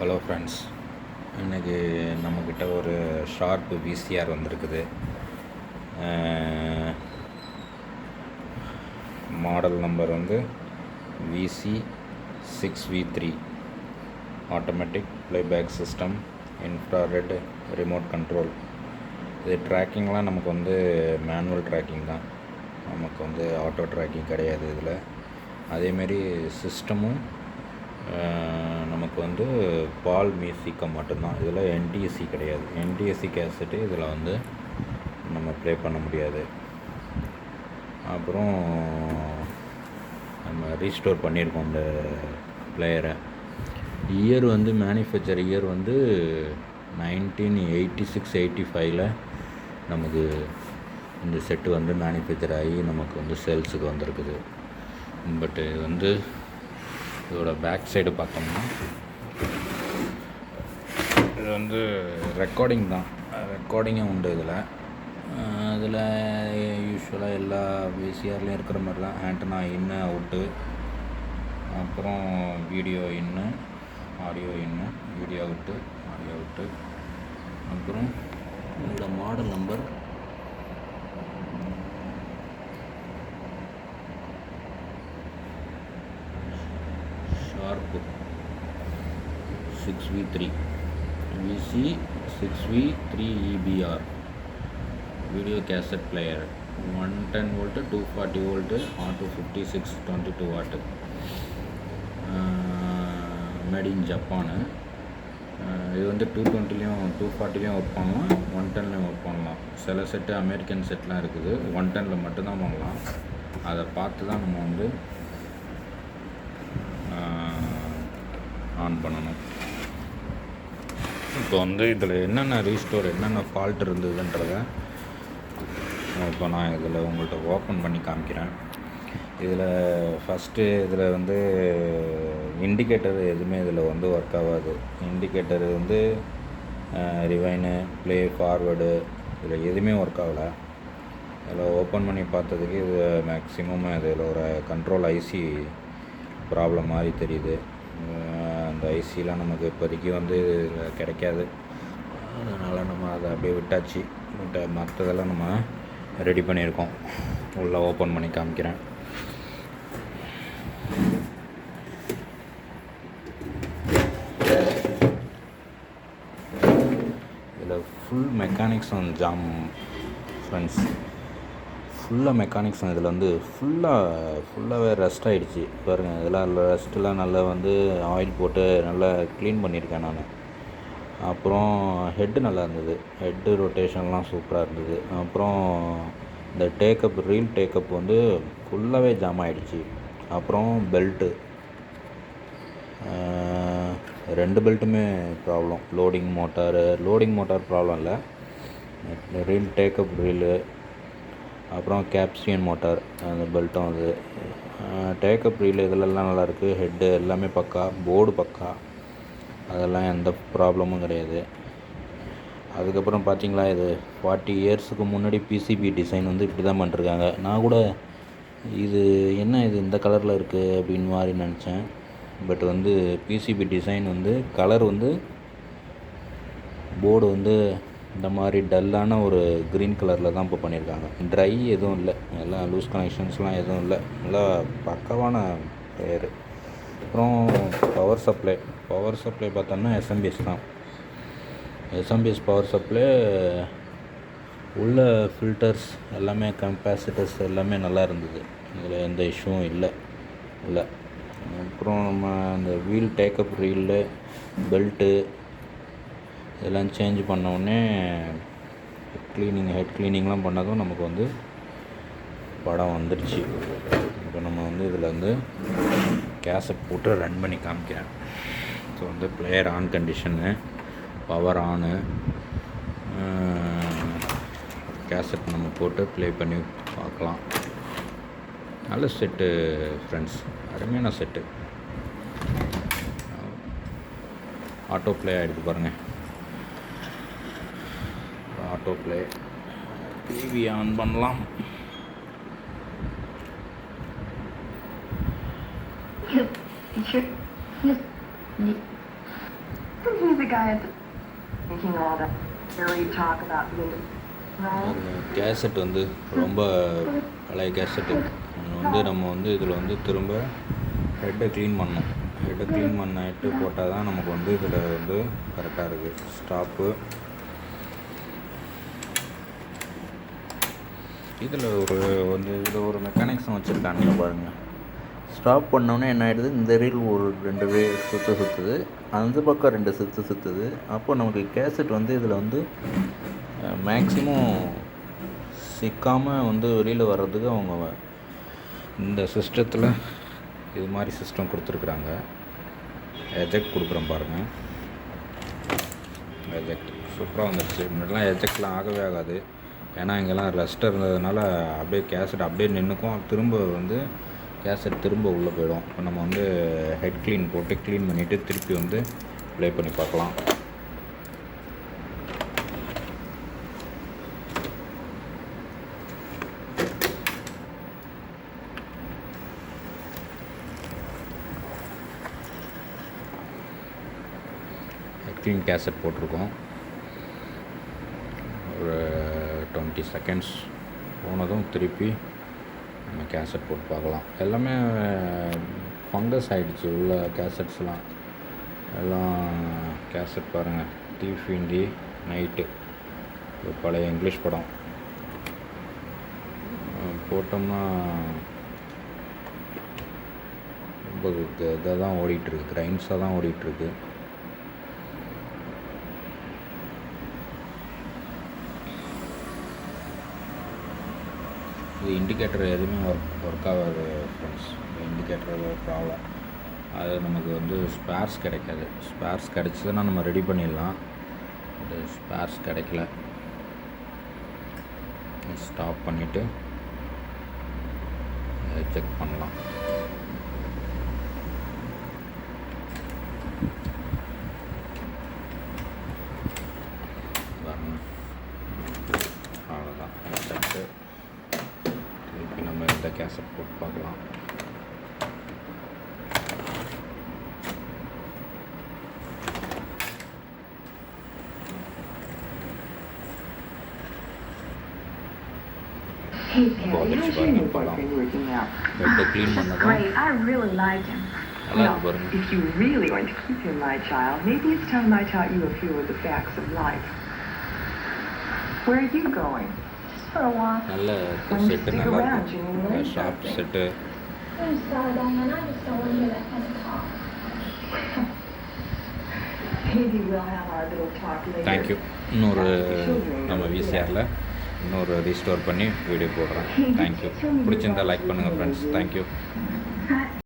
Hello friends, இன்றைக்கி நம்மக்கிட்ட ஒரு ஷார்ப் விசிஆர் வந்திருக்குது. மாடல் நம்பர் வந்து VC6V3 automatic playback system, infrared remote control. இது ட்ராக்கிங்லாம் நமக்கு வந்து மேனுவல் ட்ராக்கிங் தான், நமக்கு வந்து ஆட்டோ ட்ராக்கிங் கிடையாது இதில். அதேமாரி சிஸ்டமும் நமக்கு வந்து பால் மியூசிக்கம் மட்டும்தான். இதில் என்டிஎஸ்சி கிடையாது. என்டிஎஸ்சி கேசட்டு இதில் வந்து நம்ம ப்ளே பண்ண முடியாது. அப்புறம் நம்ம ரீஸ்டோர் பண்ணியிருக்கோம் இந்த பிளேயரை. இயர் வந்து மேனுஃபேக்சர் இயர் வந்து 1986-85 நமக்கு இந்த செட்டு வந்து மேனுஃபேக்சர் ஆகி நமக்கு வந்து சேல்ஸுக்கு வந்திருக்குது. பட்டு இது வந்து இதோட பேக் சைடு பார்த்தோம்னா இது வந்து ரெக்கார்டிங் தான், ரெக்கார்டிங்கும் உண்டு இதில். அதில் யூஸ்வலாக எல்லா விசிஆர்லேயும் இருக்கிற மாதிரி தான் ஆண்டனா இன்னு அவுட்டு, அப்புறம் வீடியோ இன்னு, ஆடியோ இன்னு, வீடியோ அவுட்டு, ஆடியோ அவுட்டு. அப்புறம் இதோட model number sharp 6V3 VC6V3 EBR video cassette player. 110 volt, 240 volt, auto 56 22 வாட்டு. Made in Japan. இது வந்து 220லையும் 240லையும் ஒர்க் பண்ணலாம், 110லையும் ஒர்க் பண்ணலாம். சில செட்டு அமெரிக்கன் செட்லாம் இருக்குது, 110ல் மட்டும்தான் பண்ணலாம். அதை பார்த்து தான் நம்ம வந்து ஆன் பண்ணணும். இப்போ வந்து இதில் என்னென்ன ரீஸ்டோர், என்னென்ன ஃபால்ட் இருந்ததுன்றத இப்போ நான் இதில் உங்கள்கிட்ட ஓப்பன் பண்ணி காமிக்கிறேன். இதில் ஃபஸ்ட்டு இதில் வந்து இண்டிகேட்டர் எதுவுமே இதில் வந்து ஒர்க் ஆகாது. இண்டிகேட்டர் வந்து ரிவைனு, ப்ளே ஃபார்வேர்டு, இதில் எதுவுமே ஒர்க் ஆகலை. இதில் ஓப்பன் பண்ணி பார்த்ததுக்கு இது மேக்ஸிமம் இதில் ஒரு கண்ட்ரோல் ஐசி ப்ராப்ளம் மாதிரி தெரியுது. அந்த ஐசிலாம் நமக்கு இப்போதைக்கு வந்து இதில் கிடைக்காது. அதனால் நம்ம அதை அப்படியே விட்டாச்சு. மற்றதெல்லாம் நம்ம ரெடி பண்ணியிருக்கோம். உள்ளே ஓப்பன் பண்ணி காமிக்கிறேன். இதில் ஃபுல் மெக்கானிக்ஸும் ஜாம் ஃப்ரெண்ட்ஸ், ஃபுல்லாக மெக்கானிக்ஸும் இதில் வந்து ஃபுல்லாகவே ரஸ்ட் ஆகிடுச்சு பாருங்கள். இதெல்லாம் ரஸ்ட்டெலாம் நல்லா வந்து ஆயில் போட்டு நல்லா க்ளீன் பண்ணியிருக்கேன் நான். அப்புறம் ஹெட்டு நல்லா இருந்தது, ஹெட்டு ரொட்டேஷன்லாம் சூப்பராக இருந்தது. அப்புறம் இந்த டேக்கப், ரீல் டேக்கப் வந்து ஃபுல்லாகவே ஜாம் ஆகிடுச்சு. அப்புறம் பெல்ட்டு, 2 பெல்ட்டுமே ப்ராப்ளம். லோடிங் மோட்டார் ப்ராப்ளம் இல்லை, ரீல் டேக்கப் ரீலு, அப்புறம் கேப்சியன் மோட்டார் அந்த பெல்ட்டும் அது. டேக்கப் ரீல் இதிலெல்லாம் நல்லாயிருக்கு. ஹெட்டு எல்லாமே பக்கா, போர்டு பக்கா, அதெல்லாம் எந்த ப்ராப்ளமும் கிடையாது. அதுக்கப்புறம் பார்த்திங்களா, இது 40 இயர்ஸுக்கு முன்னாடி பிசிபி டிசைன் வந்து இப்படி தான் பண்ணிருக்காங்க. நான் கூட இது என்ன இது இந்த கலரில் இருக்குது அப்படின்னு மாதிரி நினச்சேன். பட் வந்து பிசிபி டிசைன் வந்து கலர் வந்து போர்டு வந்து இந்த மாதிரி டல்லான ஒரு க்ரீன் கலரில் தான் இப்போ பண்ணியிருக்காங்க. ட்ரை எதுவும் இல்லை, எல்லாம் லூஸ் கனெக்ஷன்ஸ்லாம் எதுவும் இல்லை, நல்லா பக்கவான பேர். அப்புறம் பவர் சப்ளை பார்த்தோம்னா எஸ்எம்பிஎஸ் தான். எஸ்எம்பிஎஸ் பவர் சப்ளை உள்ள ஃபில்டர்ஸ் எல்லாமே, கெப்பாசிட்டர்ஸ் எல்லாமே நல்லா இருந்தது. இதில் எந்த இஷ்யூவும் இல்லை. அப்புறம் நம்ம அந்த வீல் டேக்கப் ரீலு, பெல்ட்டு இதெல்லாம் சேஞ்ச் பண்ணோடனே ஹெட் க்ளீனிங்லாம் பண்ணதும் நமக்கு வந்து படம் வந்துடுச்சு. இப்போ நம்ம வந்து இதில் வந்து கேசட் போட்டு ரன் பண்ணி காமிக்கிறேன். ஸோ வந்து player on condition, power on, cassette நம்ம போட்டு ப்ளே பண்ணி பார்க்கலாம். நல்ல செட்டு ஃப்ரெண்ட்ஸ், அருமையான செட்டு. ஆட்டோ ப்ளே ஆகிடுது பாருங்கள். ஆட்டோ ப்ளே, டிவி ஆன் பண்ணலாம். You sure? And he's the guy at the making all that very talk about being right. Cassette வந்து ரொம்ப பழைய கேசட்டு நம்ம வந்து இதில் வந்து திரும்ப ஹெட்டை க்ளீன் பண்ணணும். ஹெட்டை க்ளீன் பண்ணிட்டு போட்டால் தான் நமக்கு வந்து இதில் வந்து கரெக்டாக இருக்குது ஸ்டாப்பு. இதில் ஒரு மெக்கானிக்ஸும் வச்சுருக்கானுங்க பாருங்கள். ஸ்டாப் பண்ணோன்னே என்ன ஆகிடுது, இந்த ரீல் ஒரு 2 சுற்றுது, அந்த பக்கம் 2 சுற்றுது. அப்போ நமக்கு கேசட் வந்து இதில் வந்து மேக்ஸிமம் சிக்காமல் வந்து வெளியில் வர்றதுக்கு அவங்க இந்த சிஸ்டத்தில் இது மாதிரி சிஸ்டம் கொடுத்துருக்குறாங்க. எஜெக்ட் கொடுக்குறோம் பாருங்கள். எஜெக்ட் சூப்பராக வந்துடுச்சு. முன்னாடிலாம் எஜெக்ட்லாம் ஆகவே ஆகாது. ஏன்னா இங்கெல்லாம் ரெஸ்ட் இருந்ததுனால அப்படியே கேசட் அப்படியே நின்றுக்கும். திரும்ப வந்து கேசட் திரும்ப உள்ளே போயிடும். இப்போ நம்ம வந்து ஹெட் க்ளீன் போட்டு க்ளீன் பண்ணிவிட்டு திருப்பி வந்து ப்ளே பண்ணி பார்க்கலாம். ஹெட் க்ளீன் கேசட் போட்டிருக்கோம். ஒரு 20 செகண்ட்ஸ் போனதும் திருப்பி நம்ம கேசட் போட்டு பார்க்கலாம். எல்லாமே ஃபங்கஸ் ஆகிடுச்சு உள்ள கேசட்ஸ்லாம். எல்லாம் கேசட் பாருங்கள், தீஃப் இன் தி நைட்டு, ஒரு பழைய இங்கிலீஷ் படம் போட்டோம்னா ரொம்ப இதாக தான் ஓடிட்டுருக்கு, க்ரைம்ஸாக தான் ஓடிட்டுருக்கு. இது இண்டிகேட்டர் எதுவுமே ஒர்க் ஆகாது ஃப்ரெண்ட்ஸ். Indicator problem. அது நமக்கு வந்து ஸ்பேர்ஸ் கிடைக்காது. ஸ்பேர்ஸ் கிடைச்சதுன்னா நம்ம ரெடி பண்ணிடலாம். அது ஸ்பேர்ஸ் கிடைக்கல. ஸ்டாப் பண்ணிவிட்டு செக் பண்ணலாம். அவ்வளோதான். செட்டு திருப்பி நம்ம இந்த கேசட் போட்டு பார்க்கலாம். Hey Perry, how's your new boyfriend working out? ஹெட்டை க்ளீன் பண்ணதும் Great, I really like him. நல்லா Well, இருக்கு பாருங்கள். if you really want to keep him my child, maybe it's time I taught you a few of the facts of life. Where are you going? Just for a walk. நல்ல Why don't you set, stick நல்லா around? இருக்கு. You know, sharp set. I'm sorry, Diane. I just don't want to hear that kind of talk. Maybe we'll have our little talk later. Thank you. இன்னொரு நம்ம விசிஆரில் இன்னொரு restore பண்ணி video போடுறேன். Thank you. பிடிச்சிருந்தா like பண்ணுங்கள் friends. Thank you.